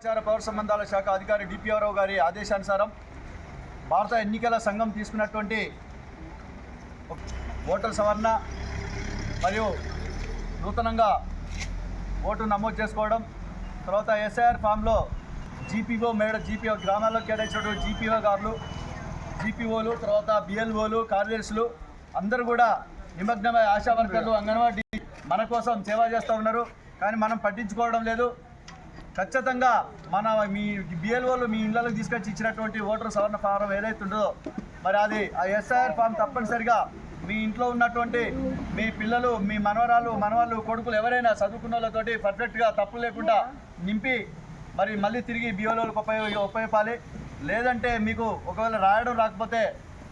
పౌర సంబంధాల శాఖ అధికారి డిపిఆర్ రావు గారి ఆదేశానుసారం భారత ఎన్నికల సంఘం తీసుకున్నటువంటి ఓటర్ సవరణ మరియు నూతనంగా ఓటు నమోదు చేసుకోవడం, తర్వాత ఎస్ఐఆర్ ఫామ్లో జీపీఓ గ్రామాల్లో కేటాయించినటువంటి జీపీఓ గారులు, జీపీఓలు, తర్వాత బిఎల్ఓలు, కార్యదర్శులు అందరూ కూడా నిమగ్నమై ఆశా వర్కర్లు, అంగన్వాడీ మన కోసం సేవ చేస్తూ ఉన్నారు. కానీ మనం పట్టించుకోవడం లేదు. ఖచ్చితంగా మీ బిఎల్ఓలు మీ ఇళ్లకు తీసుకొచ్చి ఇచ్చినటువంటి ఓటర్ సవరణ ఫారం ఏదైతే ఉందో మరి అది ఆ ఎస్ఐఆర్ ఫామ్ తప్పనిసరిగా మీ ఇంట్లో ఉన్నటువంటి మీ పిల్లలు, మీ మనవాళ్ళు, కొడుకులు ఎవరైనా చదువుకున్న వాళ్ళతోటి పర్ఫెక్ట్గా తప్పు లేకుండా నింపి మరి మళ్ళీ తిరిగి బిఎల్ఓలకు ఉపయోగపాలి. లేదంటే మీకు ఒకవేళ రాయడం రాకపోతే,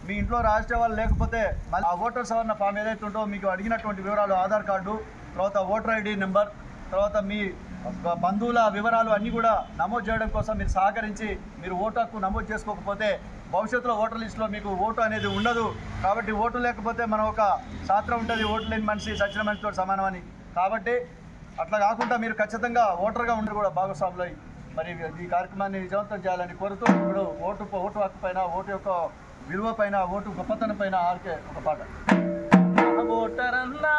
మీ ఇంట్లో రాసే వాళ్ళు లేకపోతే మళ్ళీ ఆ ఓటర్ సవరణ ఫామ్ ఏదైతే ఉందో మీకు అడిగినటువంటి వివరాలు, ఆధార్ కార్డు, తర్వాత ఓటర్ ఐడి నెంబర్, తర్వాత మీ బంధువుల వివరాలు అన్నీ కూడా నమోదు చేయడం కోసం మీరు సహకరించి మీరు ఓటు హక్కు నమోదు చేసుకోకపోతే భవిష్యత్తులో ఓటర్ లిస్టులో మీకు ఓటు అనేది ఉండదు. కాబట్టి ఓటు లేకపోతే మనం ఒక శాస్త్రం ఉంటుంది, ఓటు లేని మనిషి సచిన మనిషితో సమానమని. కాబట్టి అట్లా కాకుండా మీరు ఖచ్చితంగా ఓటర్గా ఉండి కూడా భాగస్వాములు మరి ఈ కార్యక్రమాన్ని విజయవంతం చేయాలని కోరుతూ ఇప్పుడు ఓటు హక్కు పైన, ఓటు యొక్క విలువ పైన, ఓటు గొప్పతనం పైన ఆర్కే ఒక పాట. ఓటరన్నా